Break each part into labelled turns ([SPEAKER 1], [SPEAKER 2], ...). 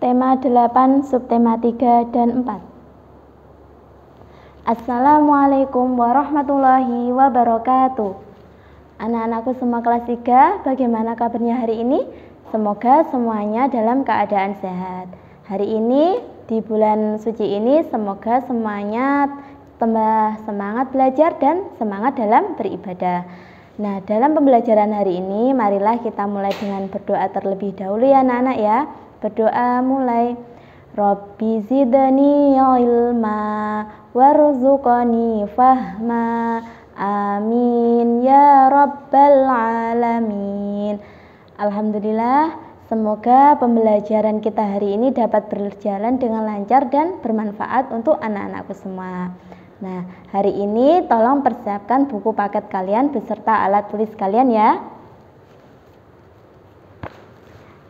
[SPEAKER 1] Tema 8, subtema 3 dan 4. Assalamualaikum warahmatullahi wabarakatuh. Anak-anakku semua kelas 3, bagaimana kabarnya hari ini? Semoga semuanya dalam keadaan sehat. Hari ini, di bulan suci ini, semoga semuanya tambah semangat belajar dan semangat dalam beribadah. Nah, dalam pembelajaran hari ini, marilah kita mulai dengan berdoa terlebih dahulu ya anak-anak ya. Berdoa mulai. Rabbi zidni ilma warzuqni fahma. Amin ya rabbal alamin. Alhamdulillah, semoga pembelajaran kita hari ini dapat berjalan dengan lancar dan bermanfaat untuk anak-anakku semua. Nah, hari ini tolong persiapkan buku paket kalian beserta alat tulis kalian ya.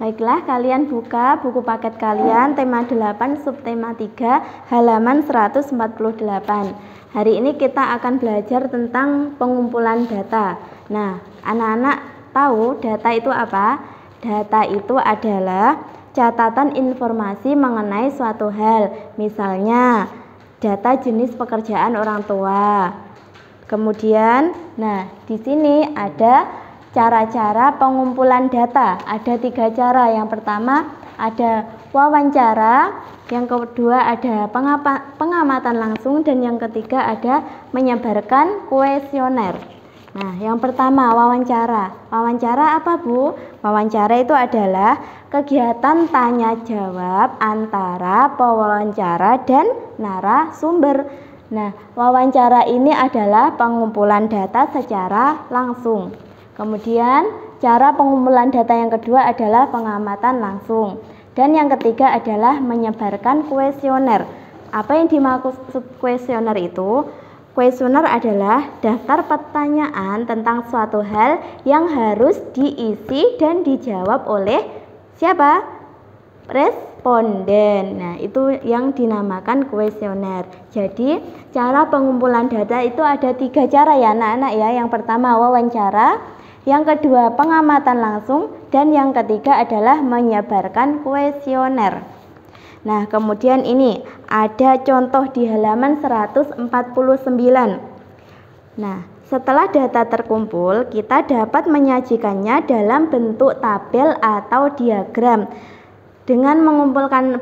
[SPEAKER 1] Baiklah, kalian buka buku paket kalian tema 8 subtema 3 halaman 148. Hari ini kita akan belajar tentang pengumpulan data. Nah, anak-anak tahu data itu apa? Data itu adalah catatan informasi mengenai suatu hal. Misalnya, data jenis pekerjaan orang tua. Kemudian, nah di sini ada cara-cara pengumpulan data. Ada 3 cara. Yang pertama ada wawancara, yang kedua ada pengamatan langsung, dan yang ketiga ada menyebarkan kuesioner. Nah, yang pertama wawancara. Wawancara apa, Bu? Wawancara itu adalah kegiatan tanya jawab antara pewawancara dan narasumber. Nah, wawancara ini adalah pengumpulan data secara langsung. Kemudian, cara pengumpulan data yang kedua adalah pengamatan langsung. Dan yang ketiga adalah menyebarkan kuesioner. Apa yang dimaksud kuesioner itu? Kuesioner adalah daftar pertanyaan tentang suatu hal yang harus diisi dan dijawab oleh siapa? Responden. Nah, itu yang dinamakan kuesioner. Jadi, cara pengumpulan data itu ada 3 cara ya anak-anak ya. Yang pertama wawancara, yang kedua pengamatan langsung, dan yang ketiga adalah menyebarkan kuesioner. Nah, kemudian ini ada contoh di halaman 149. Nah, setelah data terkumpul, kita dapat menyajikannya dalam bentuk tabel atau diagram. Dengan mengumpulkan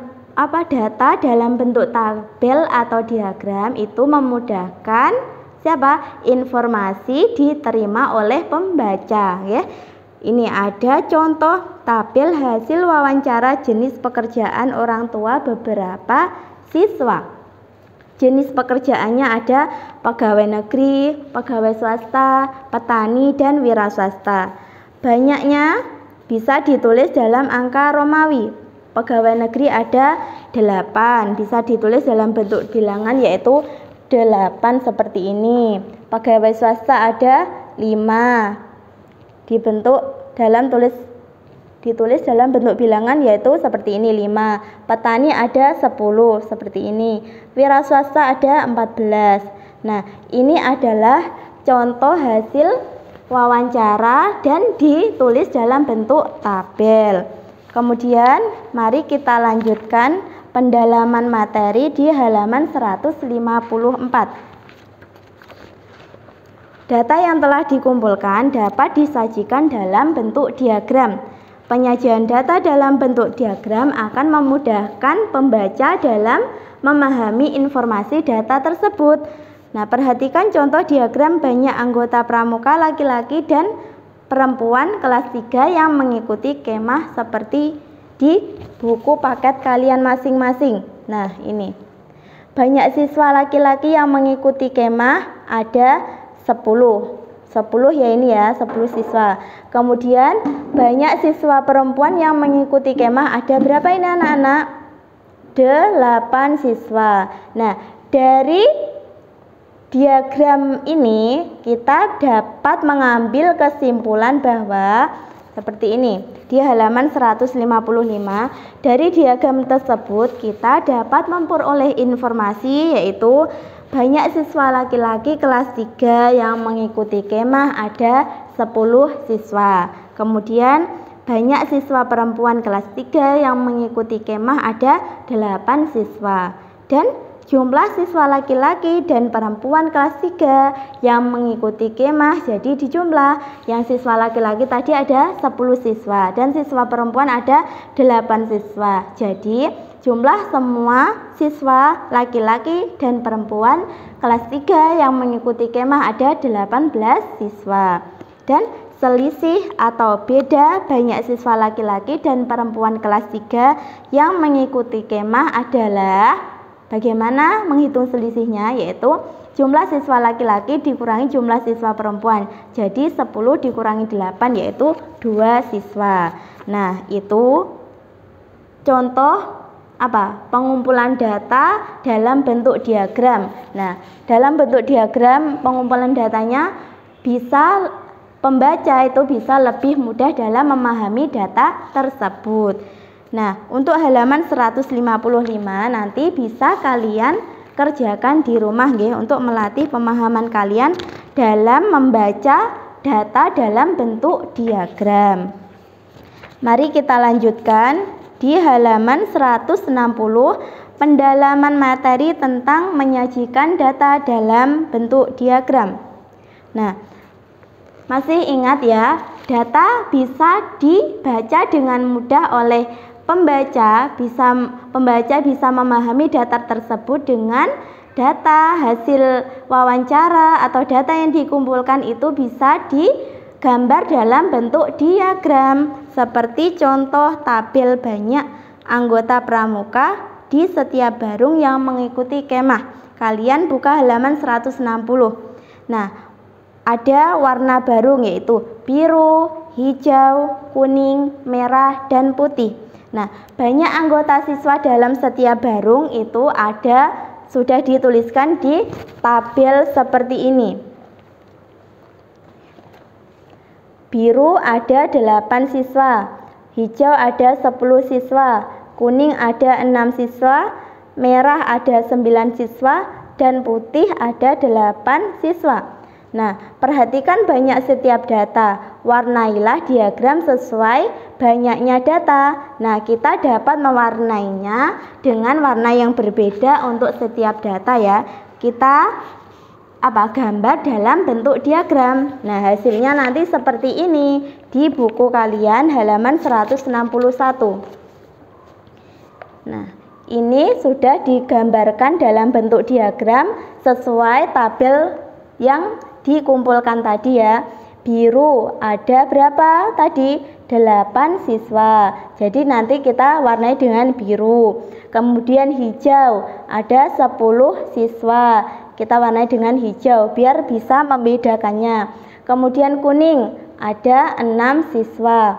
[SPEAKER 1] data dalam bentuk tabel atau diagram itu memudahkan siapa? Informasi diterima oleh pembaca ya. Ini ada contoh tabel hasil wawancara jenis pekerjaan orang tua beberapa siswa. Jenis pekerjaannya ada pegawai negeri, pegawai swasta, petani, dan wira swasta. Banyaknya bisa ditulis dalam angka Romawi. Pegawai negeri ada 8, bisa ditulis dalam bentuk bilangan yaitu 8 seperti ini. Pegawai swasta ada 5. Ditulis dalam bentuk bilangan yaitu seperti ini 5. Petani ada 10 seperti ini. Wira swasta ada 14. Nah, ini adalah contoh hasil wawancara dan ditulis dalam bentuk tabel. Kemudian mari kita lanjutkan pendalaman materi di halaman 154. Data yang telah dikumpulkan dapat disajikan dalam bentuk diagram. Penyajian data dalam bentuk diagram akan memudahkan pembaca dalam memahami informasi data tersebut. Nah, perhatikan contoh diagram banyak anggota pramuka laki-laki dan perempuan kelas 3 yang mengikuti kemah seperti di buku paket kalian masing-masing. Nah, ini. Banyak siswa laki-laki yang mengikuti kemah ada 10 ya ini ya, 10 siswa. Kemudian banyak siswa perempuan yang mengikuti kemah ada berapa ini anak-anak? 8 siswa. Nah, dari diagram ini kita dapat mengambil kesimpulan bahwa seperti ini. Di halaman 155, dari diagram tersebut kita dapat memperoleh informasi yaitu banyak siswa laki-laki kelas 3 yang mengikuti kemah ada 10 siswa. Kemudian banyak siswa perempuan kelas 3 yang mengikuti kemah ada 8 siswa. Dan jumlah siswa laki-laki dan perempuan kelas 3 yang mengikuti kemah jadi dijumlah. Yang siswa laki-laki tadi ada 10 siswa dan siswa perempuan ada 8 siswa. Jadi jumlah semua siswa laki-laki dan perempuan kelas 3 yang mengikuti kemah ada 18 siswa. Dan selisih atau beda banyak siswa laki-laki dan perempuan kelas 3 yang mengikuti kemah adalah, bagaimana menghitung selisihnya? Yaitu jumlah siswa laki-laki dikurangi jumlah siswa perempuan. Jadi 10 dikurangi 8 yaitu 2 siswa. Nah, itu contoh pengumpulan data dalam bentuk diagram. Nah, dalam bentuk diagram pengumpulan datanya bisa pembaca itu bisa lebih mudah dalam memahami data tersebut. Nah, untuk halaman 155 nanti bisa kalian kerjakan di rumah nggih untuk melatih pemahaman kalian dalam membaca data dalam bentuk diagram. Mari kita lanjutkan di halaman 160, pendalaman materi tentang menyajikan data dalam bentuk diagram. Nah, masih ingat ya, data bisa dibaca dengan mudah oleh pembaca bisa memahami data tersebut dengan data hasil wawancara atau data yang dikumpulkan itu bisa digambar dalam bentuk diagram seperti contoh tabel banyak anggota pramuka di setiap barung yang mengikuti kemah. Kalian buka halaman 160. Nah, ada warna barung yaitu biru, hijau, kuning, merah, dan putih. Nah, banyak anggota siswa dalam setiap barung itu sudah dituliskan di tabel seperti ini. Biru ada 8 siswa, hijau ada 10 siswa, kuning ada 6 siswa, merah ada 9 siswa, dan putih ada 8 siswa. Nah, perhatikan banyak setiap data. Warnailah diagram sesuai banyaknya data. Nah, kita dapat mewarnainya dengan warna yang berbeda untuk setiap data ya. Kita gambar dalam bentuk diagram. Nah, hasilnya nanti seperti ini di buku kalian halaman 161. Nah, ini sudah digambarkan dalam bentuk diagram sesuai tabel yang dikumpulkan tadi ya. Biru ada berapa tadi? 8 siswa. Jadi nanti kita warnai dengan biru. Kemudian hijau ada 10 siswa. Kita warnai dengan hijau biar bisa membedakannya. Kemudian kuning ada 6 siswa.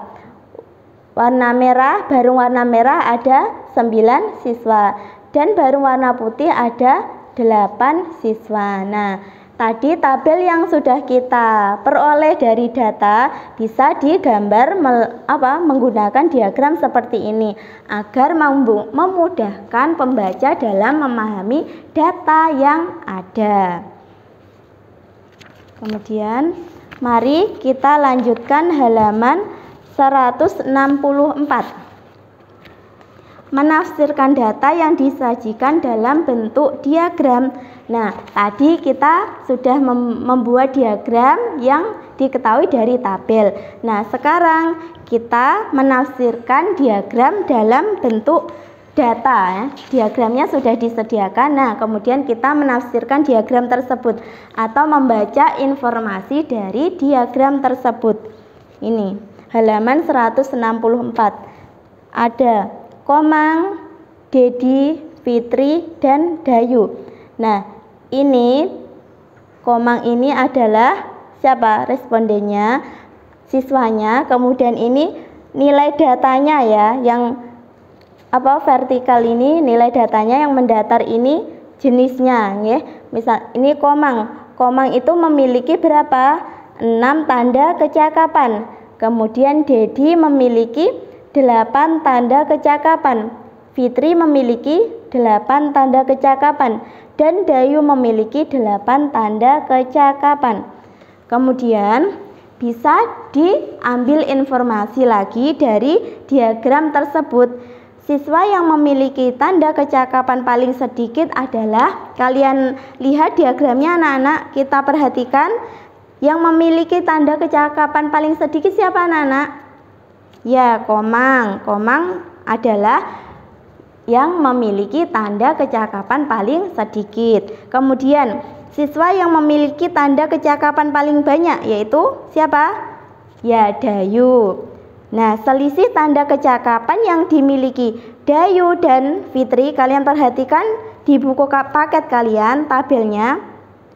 [SPEAKER 1] Warna merah, barung warna merah ada 9 siswa. Dan barung warna putih ada 8 siswa. Nah, tadi tabel yang sudah kita peroleh dari data bisa digambar menggunakan diagram seperti ini agar memudahkan pembaca dalam memahami data yang ada. Kemudian mari kita lanjutkan halaman 164. Menafsirkan data yang disajikan dalam bentuk diagram. Nah, tadi kita sudah membuat diagram yang diketahui dari tabel. Nah, sekarang kita menafsirkan diagram dalam bentuk data ya. Diagramnya sudah disediakan. Nah, kemudian kita menafsirkan diagram tersebut atau membaca informasi dari diagram tersebut. Ini halaman 164. Ada Komang, Dedi, Fitri, dan Dayu. Nah, ini Komang ini adalah siapa? Respondennya, siswanya. Kemudian ini nilai datanya ya, yang vertikal ini nilai datanya, yang mendatar ini jenisnya ya. Misal ini Komang. Komang itu memiliki berapa? 6 tanda kecakapan. Kemudian Dedi memiliki 8 tanda kecakapan, Fitri memiliki 8 tanda kecakapan, dan Dayu memiliki 8 tanda kecakapan. Kemudian bisa diambil informasi lagi dari diagram tersebut. Siswa yang memiliki tanda kecakapan paling sedikit adalah, kalian lihat diagramnya anak-anak, kita perhatikan yang memiliki tanda kecakapan paling sedikit siapa anak-anak? Ya, Komang. Komang adalah yang memiliki tanda kecakapan paling sedikit. Kemudian siswa yang memiliki tanda kecakapan paling banyak yaitu siapa? Ya, Dayu. Nah, selisih tanda kecakapan yang dimiliki Dayu dan Fitri, kalian perhatikan di buku paket kalian tabelnya,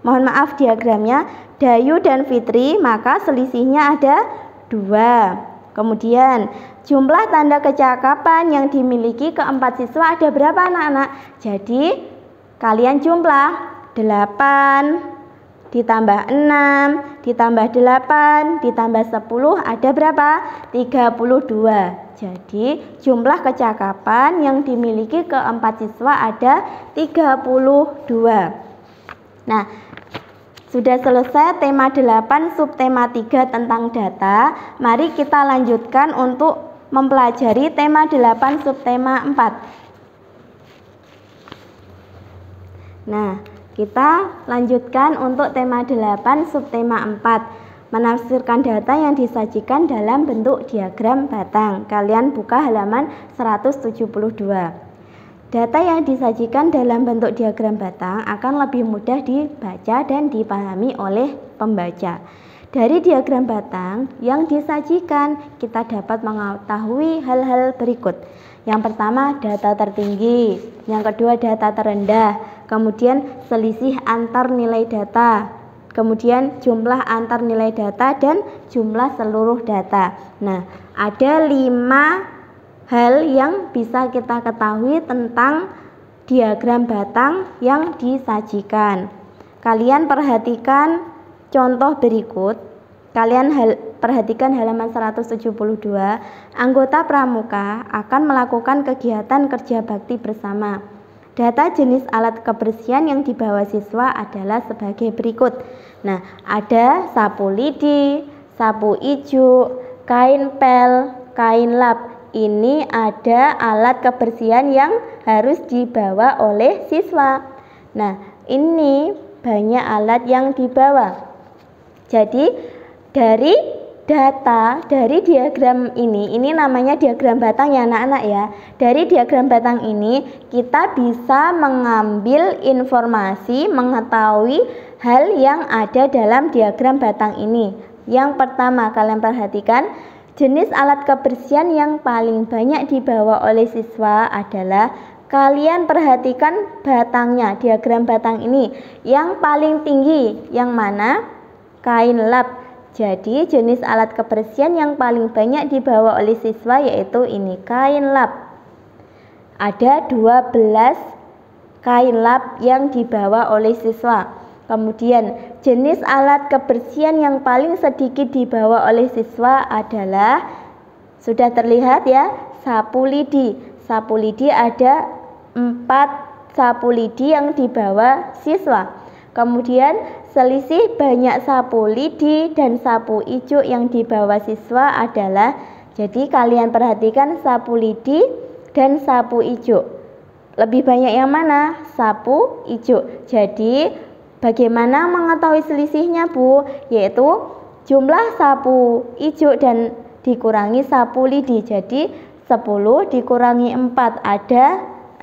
[SPEAKER 1] mohon maaf diagramnya, Dayu dan Fitri, maka selisihnya ada 2. Kemudian jumlah tanda kecakapan yang dimiliki keempat siswa ada berapa anak-anak? Jadi kalian jumlah 8 ditambah 6 ditambah 8 ditambah 10 ada berapa? 32. Jadi jumlah kecakapan yang dimiliki keempat siswa ada 32. Nah, sudah selesai tema 8 subtema 3 tentang data. Mari kita lanjutkan untuk mempelajari tema 8 subtema 4. Nah, kita lanjutkan untuk tema 8 subtema 4, menafsirkan data yang disajikan dalam bentuk diagram batang. Kalian buka halaman 172. Data yang disajikan dalam bentuk diagram batang akan lebih mudah dibaca dan dipahami oleh pembaca. Dari diagram batang yang disajikan, kita dapat mengetahui hal-hal berikut. Yang pertama, data tertinggi. Yang kedua, data terendah. Kemudian selisih antar nilai data. Kemudian jumlah antar nilai data dan jumlah seluruh data. Nah, ada 5 hal yang bisa kita ketahui tentang diagram batang yang disajikan. Kalian perhatikan contoh berikut. Kalian perhatikan halaman 172. Anggota pramuka akan melakukan kegiatan kerja bakti bersama. Data jenis alat kebersihan yang dibawa siswa adalah sebagai berikut. Nah, ada sapu lidi, sapu ijuk, kain pel, kain lap. Ini ada alat kebersihan yang harus dibawa oleh siswa. Nah, ini banyak alat yang dibawa. Jadi dari data, dari diagram ini namanya diagram batang ya anak-anak ya. Dari diagram batang ini kita bisa mengambil informasi, mengetahui hal yang ada dalam diagram batang ini. Yang pertama, kalian perhatikan jenis alat kebersihan yang paling banyak dibawa oleh siswa adalah, kalian perhatikan batangnya, diagram batang ini yang paling tinggi yang mana? Kain lap. Jadi jenis alat kebersihan yang paling banyak dibawa oleh siswa yaitu ini, kain lap. Ada 12 kain lap yang dibawa oleh siswa. Kemudian jenis alat kebersihan yang paling sedikit dibawa oleh siswa adalah, sudah terlihat ya, sapu lidi. Sapu lidi ada 4 sapu lidi yang dibawa siswa. Kemudian selisih banyak sapu lidi dan sapu ijuk yang dibawa siswa adalah, jadi kalian perhatikan sapu lidi dan sapu ijuk. Lebih banyak yang mana? Sapu ijuk. Jadi bagaimana mengetahui selisihnya Bu? Yaitu jumlah sapu ijuk dan dikurangi sapu lidi. Jadi 10 dikurangi 4 ada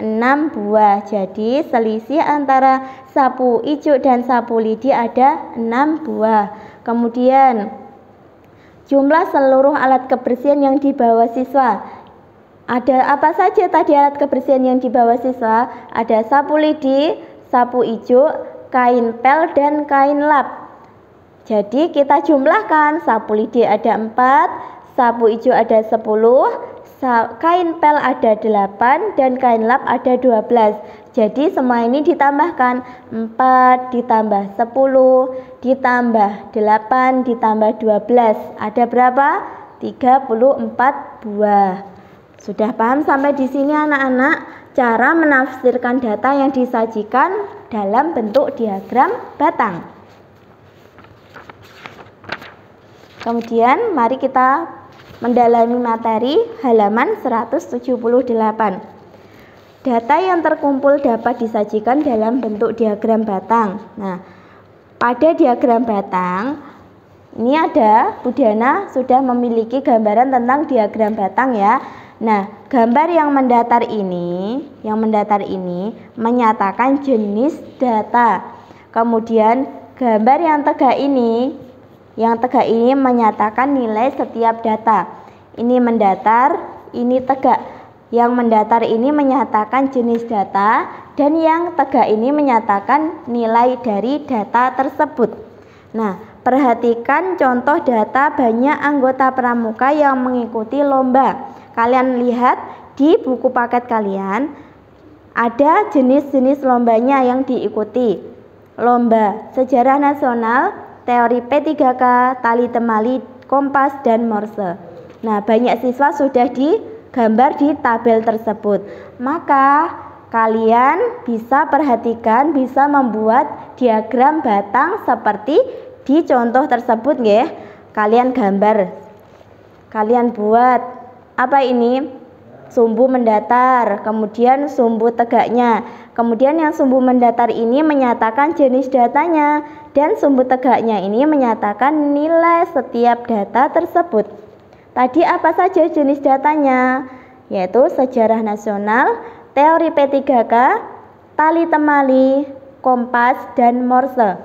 [SPEAKER 1] 6 buah. Jadi selisih antara sapu ijuk dan sapu lidi ada 6 buah. Kemudian jumlah seluruh alat kebersihan yang dibawa siswa. Ada apa saja tadi alat kebersihan yang dibawa siswa? Ada sapu lidi, sapu ijuk, kain pel dan kain lap. Jadi kita jumlahkan, sapu lidi ada 4, sapu ijuk ada 10, kain pel ada 8 dan kain lap ada 12. Jadi semua ini ditambahkan, 4 ditambah 10 ditambah 8 ditambah 12. Ada berapa? 34 buah. Sudah paham sampai di sini anak-anak cara menafsirkan data yang disajikan dalam bentuk diagram batang. Kemudian mari kita mendalami materi halaman 178. Data yang terkumpul dapat disajikan dalam bentuk diagram batang. Nah, pada diagram batang ini ada Budana sudah memiliki gambaran tentang diagram batang ya. Nah, gambar yang mendatar ini menyatakan jenis data. Kemudian gambar yang tegak ini menyatakan nilai setiap data. Ini mendatar, ini tegak. Yang mendatar ini menyatakan jenis data dan yang tegak ini menyatakan nilai dari data tersebut. Nah, perhatikan contoh data banyak anggota pramuka yang mengikuti lomba. Kalian lihat di buku paket kalian ada jenis-jenis lombanya yang diikuti. Lomba Sejarah Nasional, Teori P3K, Tali Temali, Kompas, dan Morse. Nah, banyak siswa sudah digambar di tabel tersebut. Maka kalian bisa perhatikan, bisa membuat diagram batang seperti di contoh tersebut nggih. Kalian gambar. Kalian buat apa ini? Sumbu mendatar, kemudian sumbu tegaknya. Kemudian yang sumbu mendatar ini menyatakan jenis datanya dan sumbu tegaknya ini menyatakan nilai setiap data tersebut. Tadi apa saja jenis datanya? Yaitu Sejarah Nasional, Teori P3K, Tali Temali, Kompas, dan Morse.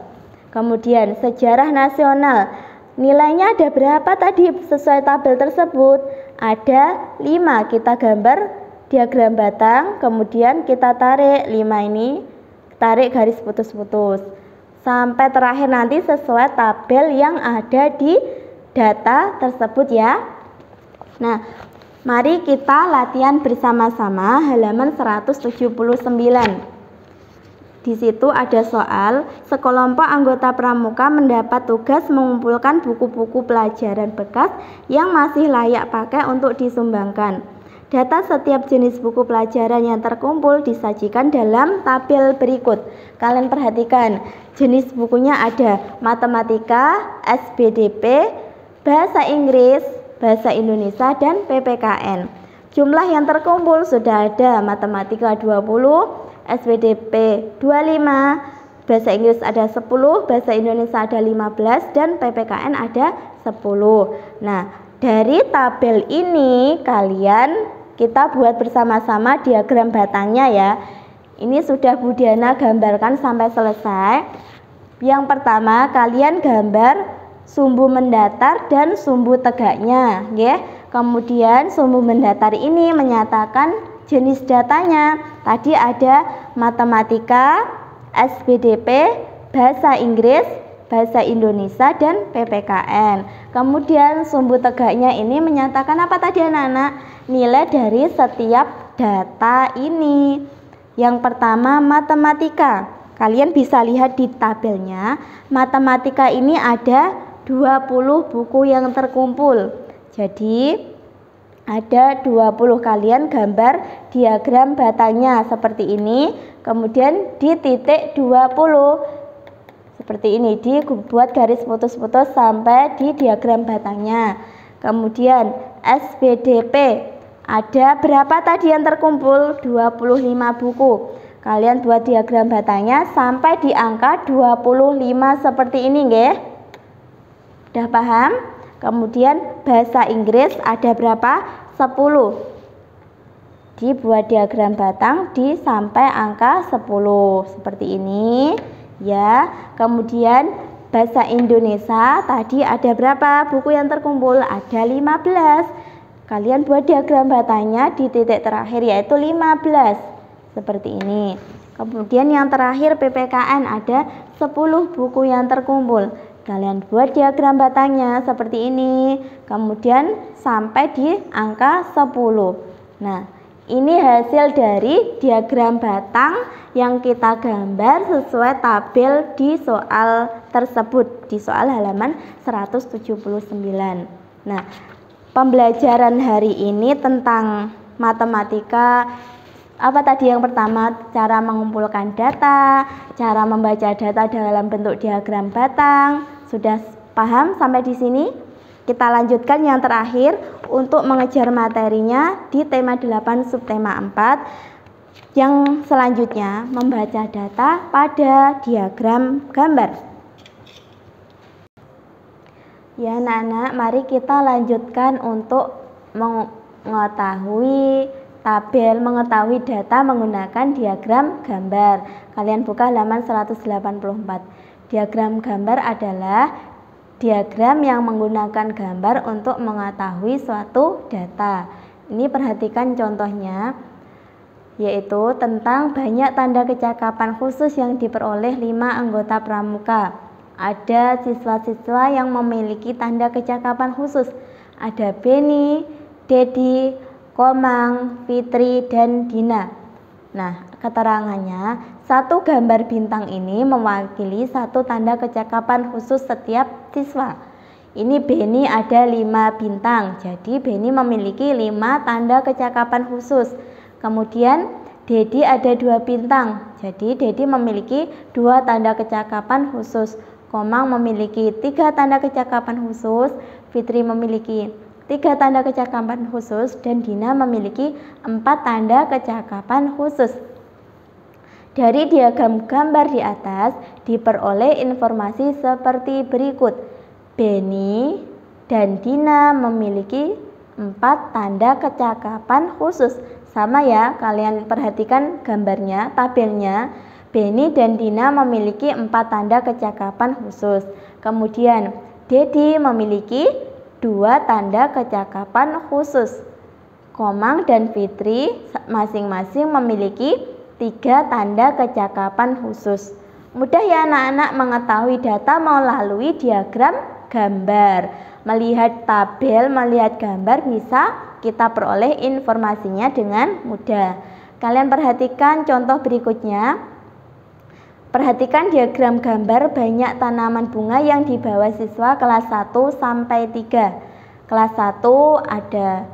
[SPEAKER 1] Kemudian Sejarah Nasional, nilainya ada berapa tadi sesuai tabel tersebut? Ada 5. Kita gambar diagram batang, kemudian kita tarik 5 ini, tarik garis putus-putus sampai terakhir nanti sesuai tabel yang ada di data tersebut ya. Nah, mari kita latihan bersama-sama halaman 179. Di situ ada soal, sekelompok anggota pramuka mendapat tugas mengumpulkan buku-buku pelajaran bekas yang masih layak pakai untuk disumbangkan. Data setiap jenis buku pelajaran yang terkumpul disajikan dalam tabel berikut. Kalian perhatikan, jenis bukunya ada matematika, SBDP, bahasa Inggris, bahasa Indonesia, dan PPKN. Jumlah yang terkumpul sudah ada matematika 20, SBDP 25, bahasa Inggris ada 10, bahasa Indonesia ada 15, dan PPKN ada 10. Nah, dari tabel ini kita buat bersama-sama diagram batangnya ya. Ini sudah Budana gambarkan sampai selesai. Yang pertama, kalian gambar sumbu mendatar dan sumbu tegaknya, ya. Kemudian sumbu mendatar ini menyatakan jenis datanya. Tadi ada matematika, SBDP, bahasa Inggris, bahasa Indonesia, dan PPKN. Kemudian sumbu tegaknya ini menyatakan apa tadi anak-anak? Nilai dari setiap data ini. Yang pertama matematika. Kalian bisa lihat di tabelnya, matematika ini ada 20 buku yang terkumpul. Jadi ada 20, kalian gambar diagram batangnya seperti ini, kemudian di titik 20 seperti ini, dibuat garis putus-putus sampai di diagram batangnya. Kemudian SBDP ada berapa tadi yang terkumpul? 25 buku. Kalian buat diagram batangnya sampai di angka 25 seperti ini nggih. Udah paham? Kemudian bahasa Inggris ada berapa? 10. Dibuat diagram batang di sampai angka 10 seperti ini ya. Kemudian bahasa Indonesia tadi ada berapa buku yang terkumpul? Ada 15. Kalian buat diagram batangnya di titik terakhir yaitu 15 seperti ini. Kemudian yang terakhir PPKN ada 10 buku yang terkumpul. Kalian buat diagram batangnya seperti ini, kemudian sampai di angka 10. Nah, ini hasil dari diagram batang yang kita gambar sesuai tabel di soal tersebut, di soal halaman 179. Nah, pembelajaran hari ini tentang matematika. Apa tadi yang pertama? Cara mengumpulkan data, cara membaca data dalam bentuk diagram batang. Sudah paham sampai di sini? Kita lanjutkan yang terakhir untuk mengejar materinya di tema 8 subtema 4. Yang selanjutnya membaca data pada diagram gambar. Ya anak-anak, mari kita lanjutkan untuk mengetahui tabel, mengetahui data menggunakan diagram gambar. Kalian buka halaman 184. Diagram gambar adalah diagram yang menggunakan gambar untuk mengetahui suatu data. Ini perhatikan contohnya, yaitu tentang banyak tanda kecakapan khusus yang diperoleh 5 anggota pramuka. Ada siswa-siswa yang memiliki tanda kecakapan khusus. Ada Beni, Dedi, Komang, Fitri, dan Dina. Nah, keterangannya, satu gambar bintang ini mewakili satu tanda kecakapan khusus setiap siswa. Ini Beni ada 5 bintang, jadi Beni memiliki 5 tanda kecakapan khusus. Kemudian Dedi ada 2 bintang, jadi Dedi memiliki 2 tanda kecakapan khusus. Komang memiliki 3 tanda kecakapan khusus, Fitri memiliki 3 tanda kecakapan khusus, dan Dina memiliki 4 tanda kecakapan khusus. Dari diagram gambar di atas diperoleh informasi seperti berikut. Beni dan Dina memiliki 4 tanda kecakapan khusus. Sama ya, kalian perhatikan gambarnya, tabelnya. Beni dan Dina memiliki 4 tanda kecakapan khusus. Kemudian Dedi memiliki 2 tanda kecakapan khusus. Komang dan Fitri masing-masing memiliki 3 tanda kecakapan khusus. Mudah ya anak-anak mengetahui data melalui diagram gambar. Melihat tabel, melihat gambar bisa kita peroleh informasinya dengan mudah. Kalian perhatikan contoh berikutnya. Perhatikan diagram gambar banyak tanaman bunga yang dibawa siswa kelas 1 sampai 3. Kelas 1 ada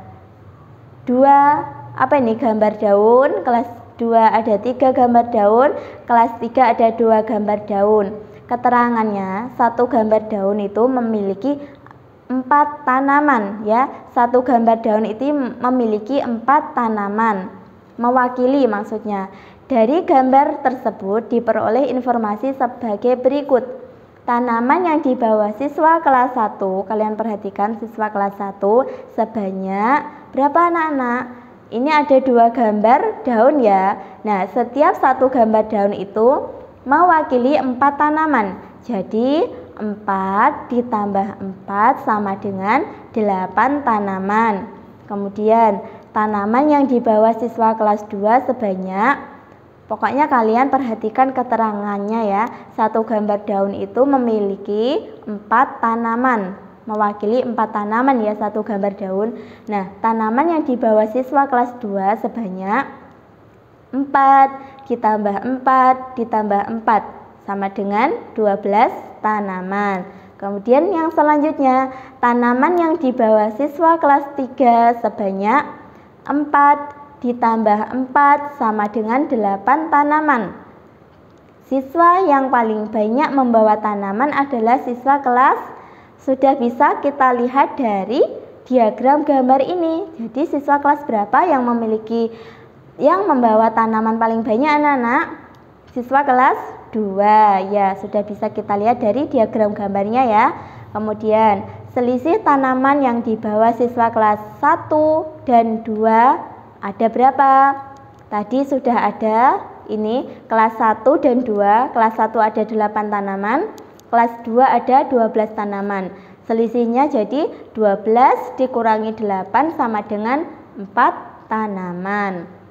[SPEAKER 1] 2 gambar daun, kelas 2 ada 3 gambar daun, kelas 3 ada 2 gambar daun. Keterangannya, satu gambar daun itu memiliki 4 tanaman ya. Satu gambar daun itu memiliki 4 tanaman. Mewakili maksudnya. Dari gambar tersebut diperoleh informasi sebagai berikut. Tanaman yang dibawa siswa kelas 1, kalian perhatikan siswa kelas 1 sebanyak berapa anak-anak? Ini ada 2 gambar daun ya. Nah, setiap satu gambar daun itu mewakili 4 tanaman. Jadi 4 ditambah 4 sama dengan 8 tanaman. Kemudian tanaman yang dibawa siswa kelas 2 sebanyak, pokoknya kalian perhatikan keterangannya ya. Satu gambar daun itu memiliki 4 tanaman, mewakili 4 tanaman ya satu gambar daun. Nah, tanaman yang dibawa siswa kelas 2 sebanyak 4 ditambah 4 ditambah 4 sama dengan 12 tanaman. Kemudian yang selanjutnya, tanaman yang dibawa siswa kelas 3 sebanyak 4 ditambah 4 sama dengan 8 tanaman. Siswa yang paling banyak membawa tanaman adalah siswa kelas, sudah bisa kita lihat dari diagram gambar ini. Jadi siswa kelas berapa yang membawa tanaman paling banyak anak-anak? Siswa kelas 2 ya, sudah bisa kita lihat dari diagram gambarnya ya. Kemudian selisih tanaman yang dibawa siswa kelas 1 dan 2 ada berapa? Tadi sudah ada ini kelas 1 dan 2. Kelas 1 ada 8 tanaman, kelas 2 ada 12 tanaman. Selisihnya jadi 12 dikurangi 8 sama dengan 4 tanaman.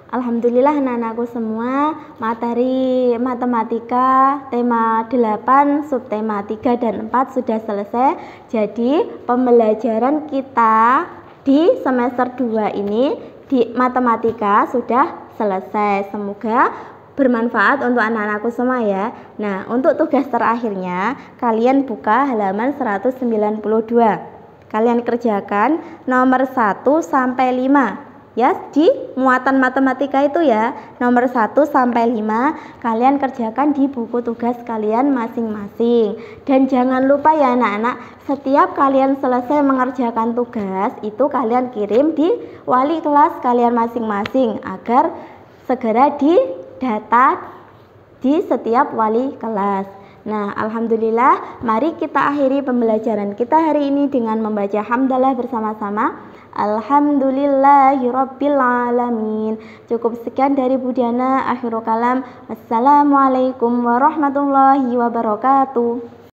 [SPEAKER 1] Alhamdulillah anak-anakku semua, materi matematika tema 8, subtema 3 dan 4 sudah selesai. Jadi pembelajaran kita di semester 2 ini di matematika sudah selesai. Semoga bermanfaat untuk anak-anakku semua ya. Nah, untuk tugas terakhirnya kalian buka halaman 192. Kalian kerjakan nomor 1 sampai 5. Ya, di muatan matematika itu ya, nomor 1 sampai 5 kalian kerjakan di buku tugas kalian masing-masing. Dan jangan lupa ya anak-anak, setiap kalian selesai mengerjakan tugas itu kalian kirim di wali kelas kalian masing-masing agar segera didata di setiap wali kelas. Nah, alhamdulillah, mari kita akhiri pembelajaran kita hari ini dengan membaca hamdalah bersama-sama. Alhamdulillahirabbil alamin. Cukup sekian dari Bu Diana. Akhirul kalam. Wassalamualaikum warahmatullahi wabarakatuh.